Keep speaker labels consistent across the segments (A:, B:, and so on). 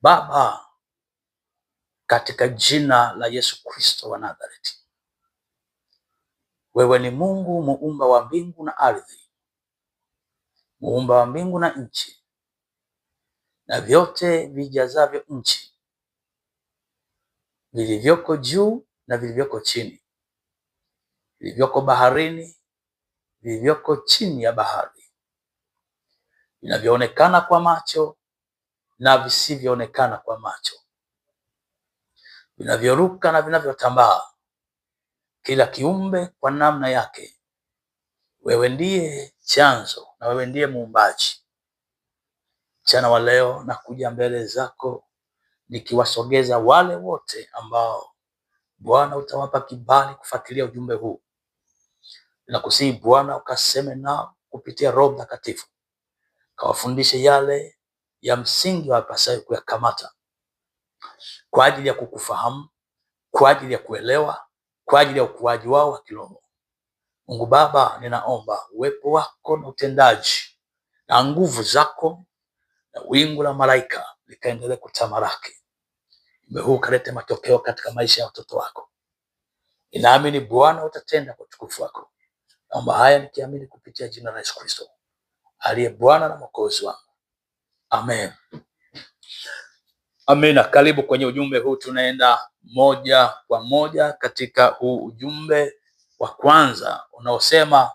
A: Baba, katika jina la Yesu Kristo wa Nazareti, wewe ni Mungu muumba wa mbingu na ardhi, muumba wa mbingu na nchi na vyote vijazavyo nchi, vilivyoko juu na vilivyoko chini, vilivyoko baharini, vilivyoko chini ya bahari, vinavyoonekana kwa macho na visivyoonekana kwa macho, vinavyoruka na vinavyotambaa, kila kiumbe kwa namna yake. Wewe ndiye chanzo na wewe ndiye muumbaji. Mchana wa leo nakuja mbele zako nikiwasogeza wale wote ambao Bwana utawapa kibali kufuatilia ujumbe huu. Ninakusihi Bwana ukaseme nao kupitia Roho Mtakatifu, kawafundishe yale ya msingi wapasayo kuyakamata kwa ajili ya kukufahamu, kwa ajili ya kuelewa, kwa ajili ya ukuaji wao wa kiroho. Mungu Baba, ninaomba uwepo wako na utendaji na nguvu zako na wingu la malaika likaendelee kutamalaki. Ujumbe huu kalete matokeo katika maisha ya watoto wako. Ninaamini Bwana utatenda kwa utukufu wako. Naomba haya nikiamini kupitia jina la Yesu Kristo aliye Bwana na Mwokozi wangu. Amen. Amina. Karibu kwenye ujumbe huu. Tunaenda moja kwa moja katika huu ujumbe wa kwanza unaosema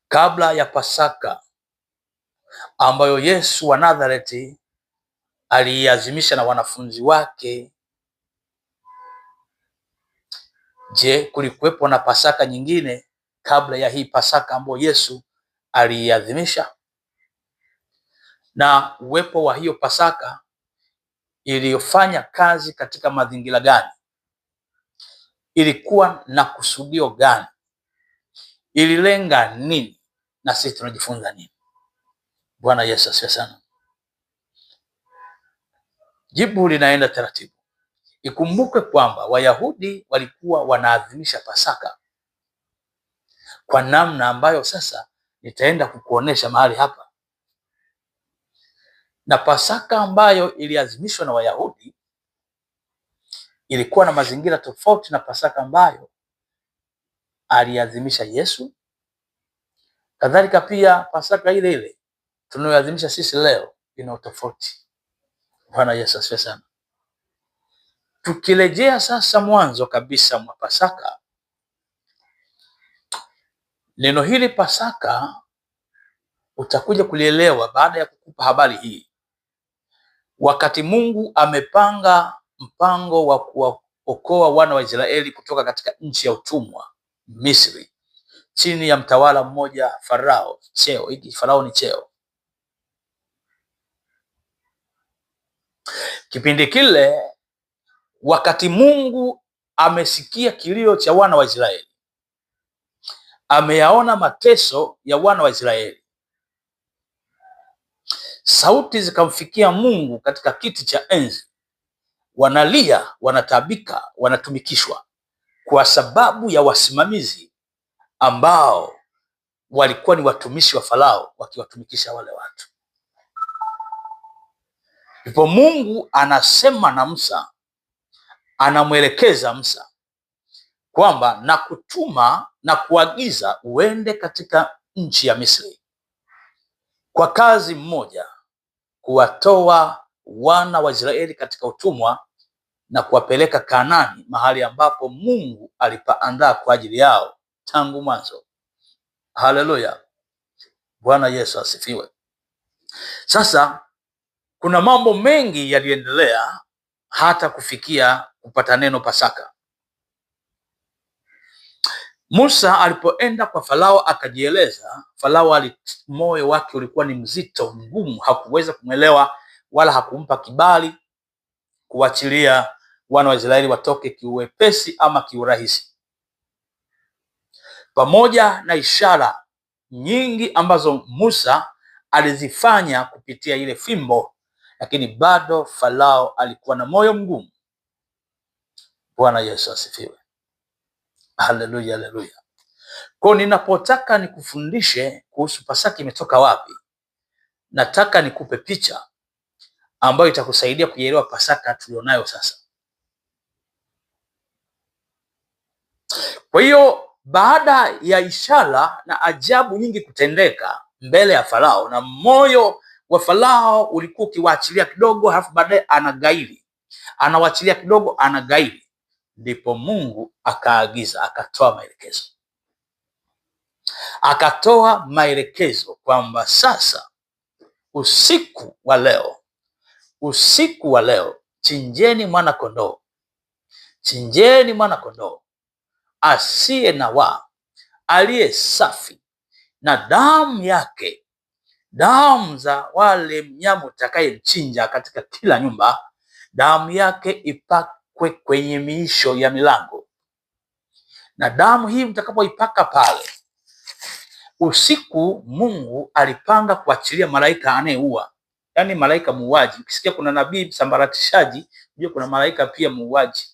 A: kabla ya Pasaka ambayo Yesu wa Nazareti aliiazimisha na wanafunzi wake. Je, kulikuwepo na Pasaka nyingine kabla ya hii Pasaka ambayo Yesu aliiadhimisha? Na uwepo wa hiyo Pasaka iliyofanya kazi katika mazingira gani? Ilikuwa na kusudio gani? Ililenga nini? Na sisi tunajifunza nini? Bwana Yesu asifiwe sana. Jibu linaenda taratibu. Ikumbuke kwamba Wayahudi walikuwa wanaadhimisha Pasaka kwa namna ambayo sasa nitaenda kukuonesha mahali hapa. Na Pasaka ambayo iliadhimishwa na Wayahudi ilikuwa na mazingira tofauti na Pasaka ambayo aliadhimisha Yesu. Kadhalika pia Pasaka ile ile tunayoadhimisha sisi leo ina tofauti. Bwana Yesu asifiwe sana. Tukirejea sasa mwanzo kabisa mwa Pasaka, neno hili Pasaka utakuja kulielewa baada ya kukupa habari hii. Wakati Mungu amepanga mpango wa kuwaokoa wana wa Israeli kutoka katika nchi ya utumwa Misri, chini ya mtawala mmoja Farao. Cheo hiki Farao ni cheo. Kipindi kile, wakati Mungu amesikia kilio cha wana wa Israeli, ameyaona mateso ya wana wa Israeli, sauti zikamfikia Mungu katika kiti cha enzi. Wanalia, wanatabika, wanatumikishwa kwa sababu ya wasimamizi ambao walikuwa ni watumishi wa Farao wakiwatumikisha wale watu. Ndipo Mungu anasema na Musa, anamwelekeza Musa kwamba nakutuma na kuagiza uende katika nchi ya Misri kwa kazi mmoja, kuwatoa wana wa Israeli katika utumwa na kuwapeleka Kanaani, mahali ambapo Mungu alipaandaa kwa ajili yao tangu mwanzo. Haleluya. Bwana Yesu asifiwe. Sasa kuna mambo mengi yaliendelea hata kufikia kupata neno Pasaka. Musa alipoenda kwa Farao akajieleza, Farao moyo wake ulikuwa ni mzito, mgumu, hakuweza kumwelewa wala hakumpa kibali kuachilia wana wa Israeli watoke kiuwepesi ama kiurahisi. Pamoja na ishara nyingi ambazo Musa alizifanya kupitia ile fimbo, lakini bado Farao alikuwa na moyo mgumu. Bwana Yesu asifiwe. Haleluya, haleluya. Kwa ninapotaka nikufundishe kuhusu Pasaka imetoka wapi, nataka nikupe picha ambayo itakusaidia kuielewa Pasaka tulionayo sasa. Kwa hiyo baada ya ishara na ajabu nyingi kutendeka mbele ya Farao, na moyo wa Farao ulikuwa ukiwaachilia kidogo, halafu baadaye anagairi, anawachilia kidogo, anagairi, ndipo Mungu akaagiza, akatoa maelekezo kwamba sasa usiku wa leo chinjeni mwana kondoo asiye na waa, aliye safi, na damu za wale mnyama utakayemchinja katika kila nyumba, damu yake ipakwe kwenye miisho ya milango. Na damu hii mtakapoipaka pale usiku, Mungu alipanga kuachilia malaika anayeua, yaani malaika muuaji. Ukisikia kuna nabii msambaratishaji, ndio kuna malaika pia muuaji.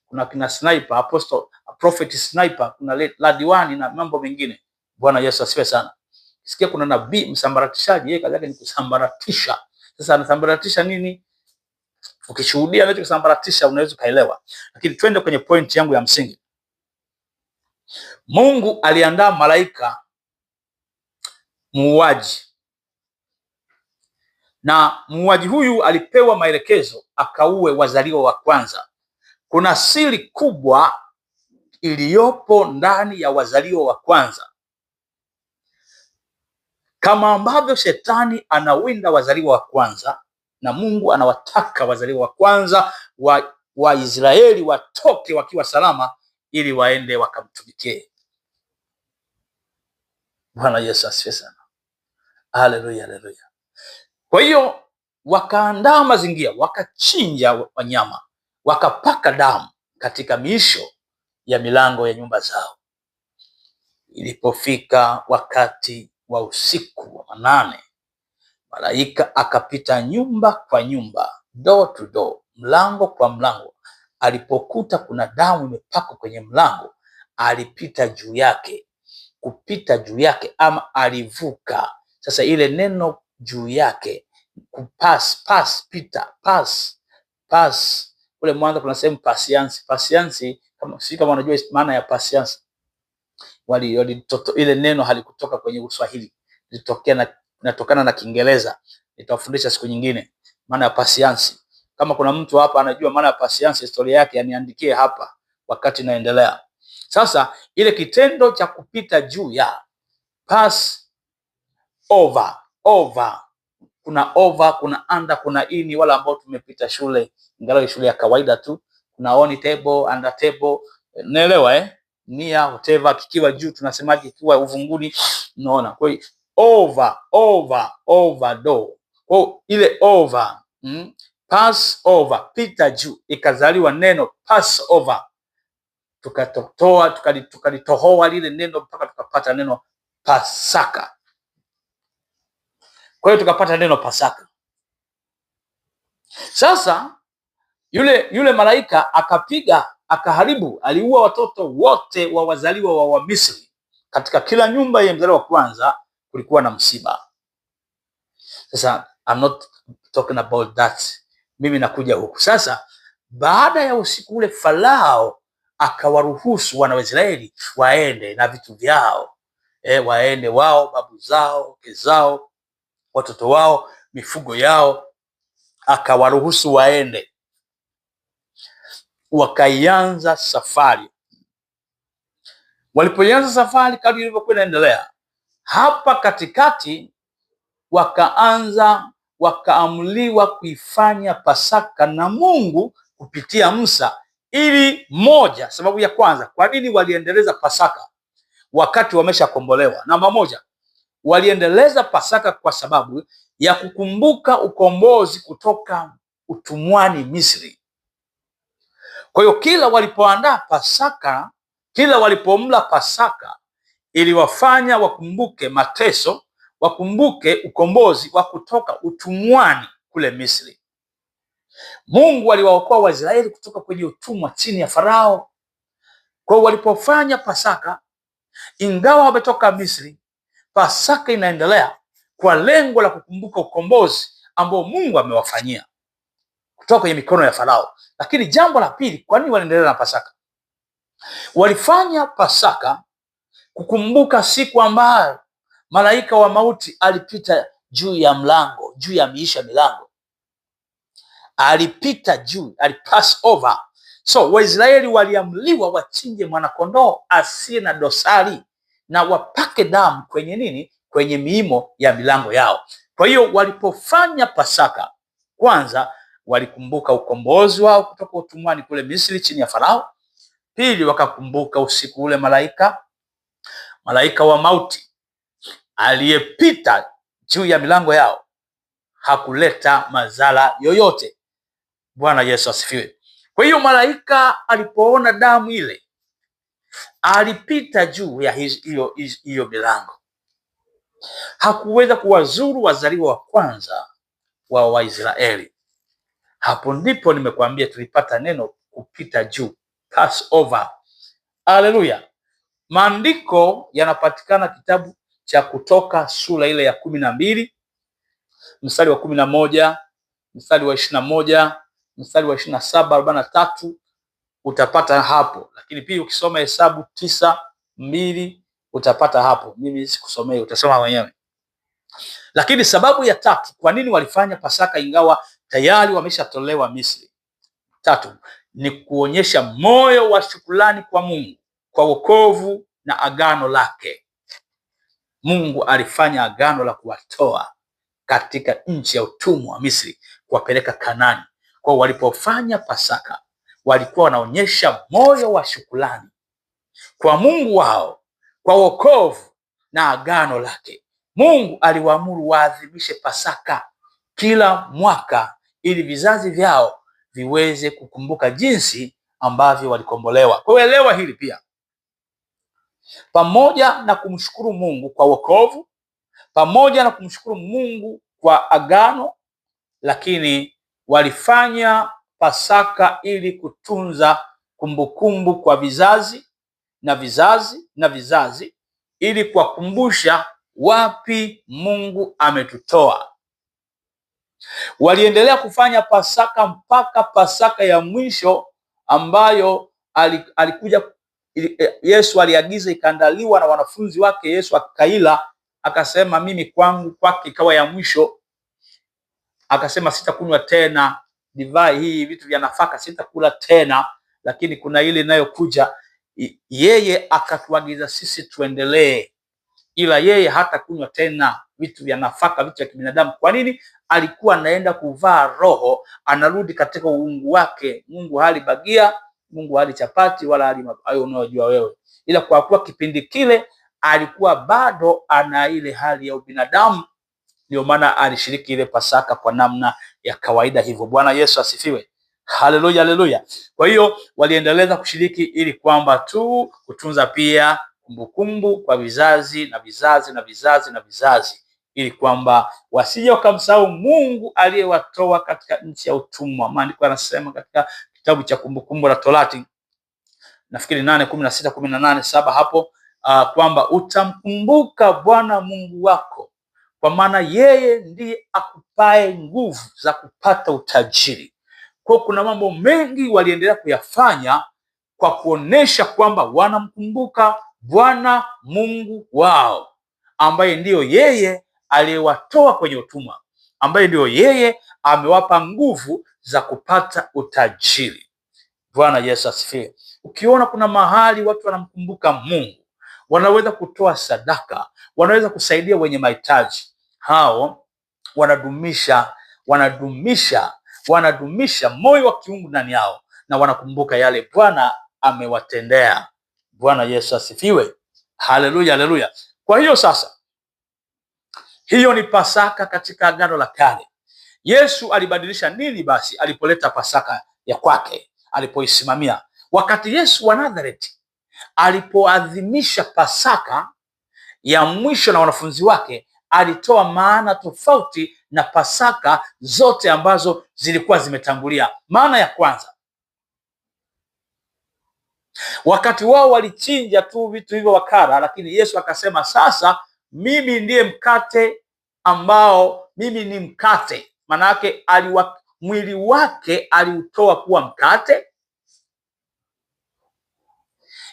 A: Kuna kina sniper, prophet sniper, kuna ladiwani na mambo mengine. Bwana Yesu asifiwe sana. Ukisikia kuna nabii msambaratishaji, yeye kazi yake ni kusambaratisha. Sasa anasambaratisha nini? Ukishuhudia anacho kusambaratisha unaweza kaelewa. Lakini twende kwenye point yangu ya msingi. Mungu aliandaa malaika muuaji, na muuaji huyu alipewa maelekezo akaue wazaliwa wa kwanza. Kuna siri kubwa iliyopo ndani ya wazaliwa wa kwanza. Kama ambavyo shetani anawinda wazaliwa wa kwanza, na Mungu anawataka wazaliwa wa kwanza wa Israeli watoke wakiwa salama ili waende wakamtumikie. Bwana Yesu asifiwe sana. Haleluya, haleluya. Kwa hiyo wakaandaa mazingira, wakachinja wanyama, wakapaka damu katika miisho ya milango ya nyumba zao. Ilipofika wakati wa usiku wa manane, malaika akapita nyumba kwa nyumba, door to door, mlango kwa mlango. Alipokuta kuna damu imepakwa kwenye mlango, alipita juu yake. Kupita juu yake ama alivuka. Sasa ile neno juu yake, kupass, ule mwanzo kuna sehemu pasiansi, kama unajua maana ya pasiansi. Ile neno halikutoka kwenye Uswahili, linatokana na Kiingereza. Nitawafundisha siku nyingine maana ya pasiansi. Kama kuna mtu hapa anajua maana ya pasiansi, historia yake, aniandikie hapa wakati naendelea. Sasa ile kitendo cha kupita juu ya, pass over, kuna over, kuna under, kuna ini. Wala ambao tumepita shule, ingalau shule ya kawaida tu, kuna on table, under table, naelewa nia whatever. Kikiwa juu tunasemaje? Kikiwa uvunguni, unaona. Kwa hiyo over door, kwa ile over, pass over, pita juu, ikazaliwa neno pass over. Tukalitohoa lile neno mpaka tukapata neno Pasaka. Kwa hiyo tukapata neno Pasaka. Sasa yule malaika akaharibu, aliua watoto wote wa wazaliwa wa Misri. Katika kila nyumba ya mzaliwa wa kwanza kulikuwa na msiba. Sasa I'm not talking about that. Mimi nakuja huku sasa. Baada ya usiku ule, Farao akawaruhusu wana wa Israeli waende na vitu vyao, waende wao, babu zao, wake zao, watoto wao, mifugo yao, akawaruhusu waende. Wakaianza safari. Walipoanza safari, kadri ilivyokuwa inaendelea, hapa katikati wakaamliwa kuifanya Pasaka na Mungu kupitia Musa. Ili moja, sababu ya kwanza, kwa nini waliendeleza Pasaka wakati wameshakombolewa? Namba moja, waliendeleza Pasaka kwa sababu ya kukumbuka ukombozi kutoka utumwani Misri. Kwa hiyo kila walipoandaa Pasaka, kila walipomla Pasaka, iliwafanya wakumbuke mateso, wakumbuke ukombozi wa kutoka utumwani kule Misri. Mungu aliwaokoa Waisraeli kutoka kwenye utumwa chini ya Farao. Kwa hiyo walipofanya Pasaka, ingawa wametoka Misri, Pasaka inaendelea kwa lengo la kukumbuka ukombozi ambao Mungu amewafanyia. kutoka kwenye mikono ya Farao. Lakini jambo la pili, kwa nini waliendelea na Pasaka? Walifanya Pasaka kukumbuka siku ambayo malaika wa mauti alipita juu ya mlango, juu ya miisha milango, alipita juu, alipass over. So Waisraeli waliamliwa wachinje mwanakondoo asiye na dosari na wapake damu kwenye nini? Kwenye miimo ya milango yao. Kwa hiyo walipofanya Pasaka, kwanza walikumbuka ukombozi wao kutoka utumwani kule Misri chini ya Farao. Pili, wakakumbuka usiku ule malaika wa mauti aliyepita juu ya milango yao hakuleta madhara yoyote. Bwana Yesu asifiwe. Kwa hiyo malaika alipoona damu ile alipita juu ya hiyo milango, hakuweza kuwazuru wazaliwa wa kwanza wa Waisraeli. Hapo ndipo nimekuambia tulipata neno kupita juu, pass over. Haleluya. Maandiko yanapatikana kitabu cha Kutoka sura ile ya 12 mstari wa 11, mstari wa 21, mstari wa 27, 43 utapata hapo. Lakini pia ukisoma Hesabu 9:2 utapata hapo. Mimi sikusomea, utasoma wenyewe. Lakini sababu ya tatu kwa nini walifanya Pasaka ingawa tayari wameshatolewa Misri, tatu, ni kuonyesha moyo wa shukrani kwa Mungu kwa wokovu na agano lake. Mungu alifanya agano la kuwatoa katika nchi ya utumwa wa Misri kuwapeleka Kanaani. Kwa walipofanya Pasaka walikuwa wanaonyesha moyo wa shukrani kwa Mungu wao kwa wokovu na agano lake. Mungu aliwaamuru waadhimishe Pasaka kila mwaka ili vizazi vyao viweze kukumbuka jinsi ambavyo walikombolewa. Kwa elewa hili pia, pamoja na kumshukuru Mungu kwa wokovu, pamoja na kumshukuru Mungu kwa agano, lakini walifanya Pasaka ili kutunza kumbukumbu kwa vizazi na vizazi na vizazi, ili kuwakumbusha wapi Mungu ametutoa. Waliendelea kufanya Pasaka mpaka Pasaka ya mwisho ambayo alikuja Yesu aliagiza ikaandaliwa na wanafunzi wake. Yesu akaila akasema, mimi kwangu kwake ikawa ya mwisho. Akasema sitakunywa tena divai hii, vitu vya nafaka sitakula tena, lakini kuna ile inayokuja. Yeye akatuagiza sisi tuendelee, ila yeye hata kunywa tena vitu vya nafaka, vitu vya kibinadamu. Kwa nini? Alikuwa anaenda kuvaa roho, anarudi katika uungu wake. Mungu hali bagia, Mungu hali chapati wala hali hayo unayojua wewe, ila kwa kuwa kipindi kile alikuwa bado ana ile hali ya ubinadamu, ndio maana alishiriki ile Pasaka kwa namna ya kawaida hivyo. Bwana Yesu asifiwe. Haleluya, haleluya. Kwa hiyo waliendeleza kushiriki ili kwamba tu kutunza pia kumbukumbu kwa vizazi na vizazi na vizazi na vizazi, ili kwamba wasije wakamsahau Mungu aliyewatoa katika nchi ya utumwa. Maandiko yanasema katika kitabu cha Kumbukumbu la Torati, nafikiri 8:16-18 hapo, kwamba utamkumbuka Bwana Mungu wako, kwa maana yeye ndiye akupae nguvu za kupata utajiri. Kwa kuna mambo mengi waliendelea kuyafanya kwa kuonesha kwamba wanamkumbuka Bwana Mungu wao, ambaye ndiyo yeye aliyewatoa kwenye utumwa, ambaye ndiyo yeye amewapa nguvu za kupata utajiri. Bwana Yesu asifiwe. Ukiona kuna mahali watu wanamkumbuka Mungu, wanaweza kutoa sadaka, wanaweza kusaidia wenye mahitaji, hao wanadumisha moyo wa kiungu ndani yao, na wanakumbuka yale Bwana amewatendea. Bwana Yesu asifiwe. Haleluya, haleluya. Kwa hiyo sasa, hiyo ni Pasaka katika Agano la Kale. Yesu alibadilisha nini basi alipoleta Pasaka ya kwake, alipoisimamia? Wakati Yesu wa Nazareti alipoadhimisha Pasaka ya mwisho na wanafunzi wake, alitoa maana tofauti na Pasaka zote ambazo zilikuwa zimetangulia. Maana ya kwanza, wakati wao walichinja tu vitu hivyo wakara, lakini Yesu akasema sasa mimi ndiye mkate ambao, mimi ni mkate. Maana yake mwili wake aliutoa kuwa mkate,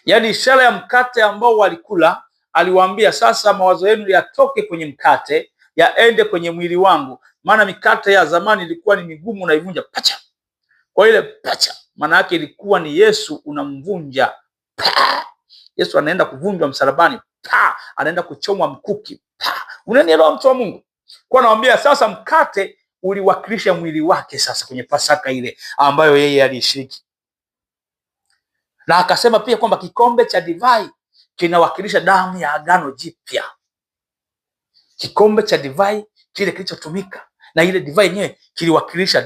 A: yaani ishara ya mkate ambao walikula. Aliwaambia sasa mawazo yenu yatoke kwenye mkate yaende kwenye mwili wangu, maana mikate ya zamani ilikuwa ni migumu, unaivunja pacha. Kwa ile pacha maana yake ilikuwa ni Yesu unamvunja. Yesu anaenda kuvunjwa msalabani, anaenda kuchomwa mkuki. Unanielewa mtu wa Mungu? Kwa naambia sasa mkate uliwakilisha mwili wake sasa kwenye Pasaka ile ambayo yeye alishiriki. Na akasema pia kwamba kikombe cha divai kinawakilisha damu ya agano jipya. Kikombe cha divai kile kilichotumika na ile divai yenyewe kiliwakilisha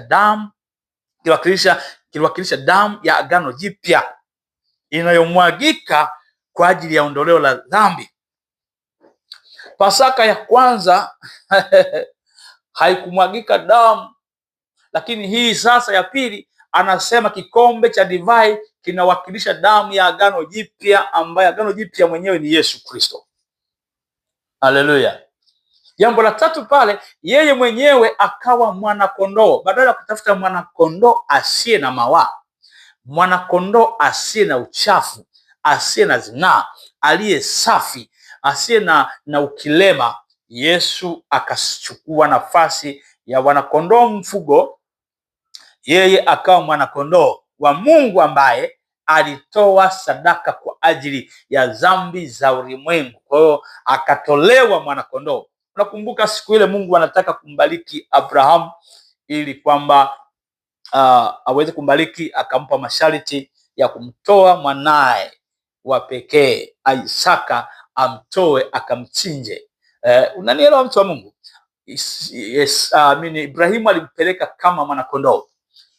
A: damu ya agano jipya inayomwagika kwa ajili ya ondoleo la dhambi. Pasaka ya kwanza haikumwagika damu, lakini hii sasa ya pili anasema kikombe cha divai kinawakilisha damu ya agano jipya, ambaye agano jipya mwenyewe ni Yesu Kristo. Haleluya. Jambo la tatu pale, yeye mwenyewe akawa mwanakondoo. Badala ya kutafuta mwanakondoo asiye na mawaa, mwanakondoo asiye na uchafu, asiye na zinaa, aliye safi, asiye na ukilema, Yesu akachukua nafasi ya wanakondoo mfugo. Yeye akawa mwanakondoo wa Mungu ambaye alitoa sadaka kwa ajili ya dhambi za ulimwengu. Kwa hiyo akatolewa mwanakondoo. Unakumbuka siku ile Mungu anataka kumbariki Abrahamu ili kwamba aweze kumbariki, akampa masharti ya kumtoa mwanae wa pekee Isaka, amtoe akamchinje. Unanielewa mtu wa Mungu? Ibrahimu alimpeleka kama mwanakondoo,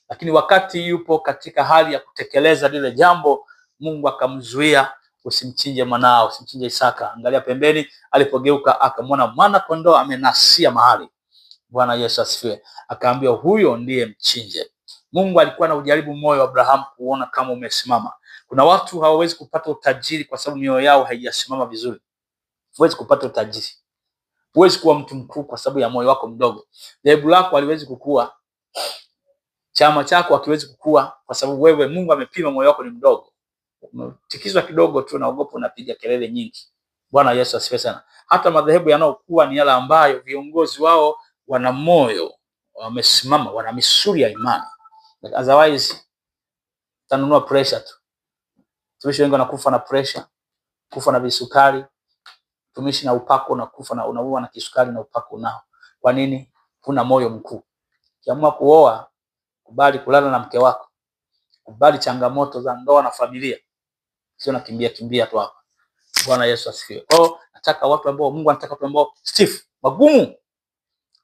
A: lakini wakati yupo katika hali ya kutekeleza lile jambo, Mungu akamzuia, usimchinje mwanao, usimchinje Isaka. Angalia pembeni, alipogeuka akamwona mwana kondoo amenasia mahali. Bwana Yesu asifiwe. Akaambia huyo ndiye mchinje. Mungu alikuwa na ujaribu moyo wa Abrahamu kuona kama umesimama. Kuna watu hawawezi kupata utajiri kwa sababu mioyo yao haijasimama vizuri. Huwezi kupata utajiri, huwezi kuwa mtu mkuu kwa sababu ya moyo wako mdogo. Dhehebu lako haliwezi kukua, chama chako hakiwezi kukua kwa sababu wewe Mungu amepima moyo wako ni mdogo. Umetikizwa kidogo tu naogopa, unapiga kelele nyingi. Bwana Yesu asifiwe sana. Hata madhehebu yanayokuwa ni yale ambayo viongozi wao wana moyo, wamesimama, wana misuli ya imani. Otherwise tanunua pressure tu. Tumishi wengi wanakufa na pressure, kufa na visukari. Tumishi na upako unakufa na unaua na kisukari na upako nao. Kwa nini? Huna moyo mkuu. Kiamua kuoa, kubali kulala na mke wako. Kubali changamoto za ndoa na familia. Sio nakimbia tu hapa. Bwana Yesu asifiwe. Kwa hiyo nataka watu ambao Mungu anataka watu ambao stiff, magumu.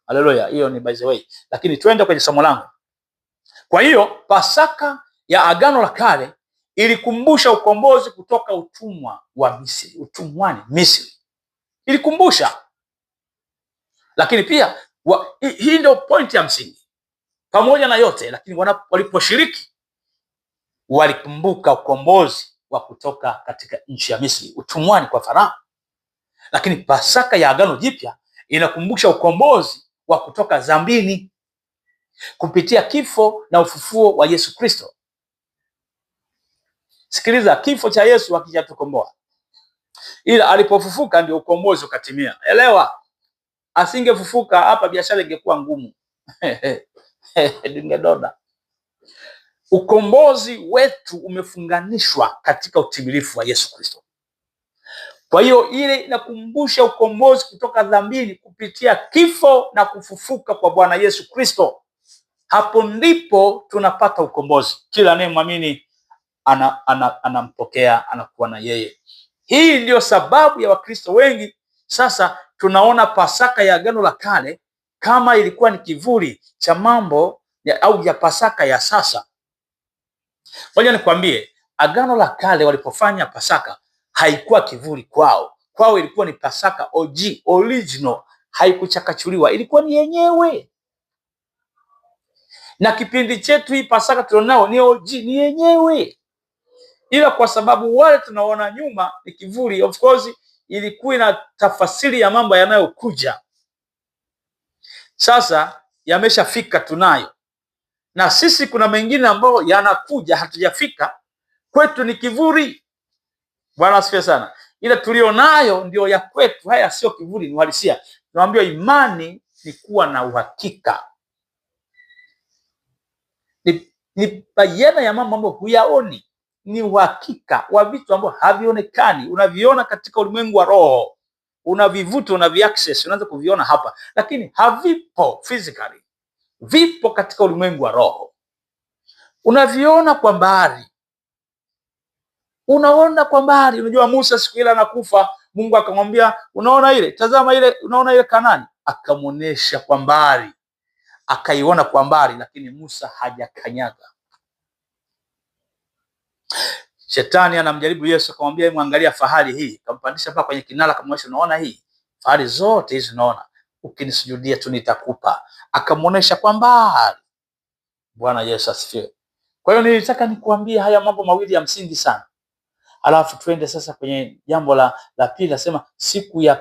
A: Haleluya. Hiyo ni by the way. Lakini twende kwenye somo langu. Kwa hiyo Pasaka ya Agano la Kale ilikumbusha ukombozi kutoka utumwa wa Misri, utumwani Misri. Ilikumbusha. Lakini pia hii ndio point ya msingi. Pamoja na yote, lakini waliposhiriki walikumbuka ukombozi wa kutoka katika nchi ya Misri, utumwani kwa Farao. Lakini Pasaka ya Agano Jipya inakumbusha ukombozi wa kutoka dhambini kupitia kifo na ufufuo wa Yesu Kristo. Sikiliza, kifo cha Yesu hakijatukomboa, ila alipofufuka ndio ukombozi ukatimia. Elewa, asingefufuka hapa biashara ingekuwa ngumu. Dingedoda. Ukombozi wetu umefunganishwa katika utimilifu wa Yesu Kristo. Kwa hiyo ile inakumbusha ukombozi kutoka dhambini kupitia kifo na kufufuka kwa Bwana Yesu Kristo. Hapo ndipo tunapata ukombozi. Kila anayemwamini anampokea, anakuwa na yeye. Hii ndio sababu ya Wakristo wengi sasa tunaona Pasaka ya Agano la Kale kama ilikuwa ni kivuli cha mambo au ya Pasaka ya sasa. Ngoja nikwambie, Agano la Kale walipofanya Pasaka haikuwa kivuli kwao. Kwao ilikuwa ni Pasaka OG, original, haikuchakachuliwa, ilikuwa ni yenyewe. Na kipindi chetu hii Pasaka tulionao ni OG, ni yenyewe. Ila kwa sababu wale tunaona nyuma ni kivuli, of course ilikuwa na tafasiri ya mambo yanayokuja. Sasa yameshafika tunayo. na sisi kuna mengine ambayo yanakuja hatujafika, kwetu ni kivuli. Bwana asifiwe sana. Ile tulionayo ndio ya kwetu, haya sio kivuli, ni uhalisia. Tunaambiwa imani ni kuwa na uhakika, ni bayana ya mambo ambayo huyaoni, ni uhakika wa vitu ambavyo havionekani. Unaviona katika ulimwengu wa roho, unavivuta, unaviaccess, unaanza kuviona hapa, lakini havipo physically. Vipo katika ulimwengu wa roho, unaviona kwa mbali, unaona kwa mbali. Unajua Musa siku ile anakufa, Mungu akamwambia, unaona ile, tazama ile, unaona ile Kanaani? Akamuonesha kwa mbali, akaiona kwa mbali, lakini Musa hajakanyaga. Shetani anamjaribu Yesu, akamwambia, mwangalia fahari hii, kampandisha mpaka kwenye kinara, akamwonyesha, unaona hii fahari zote hizi, unaona, ukinisujudia tu nitakupa. Akamuonesha kwa mbali. Bwana Yesu asifiwe. Kwa hiyo nilitaka nikuambie haya mambo mawili ya msingi sana. Alafu tuende sasa kwenye jambo la pili, nasema siku ya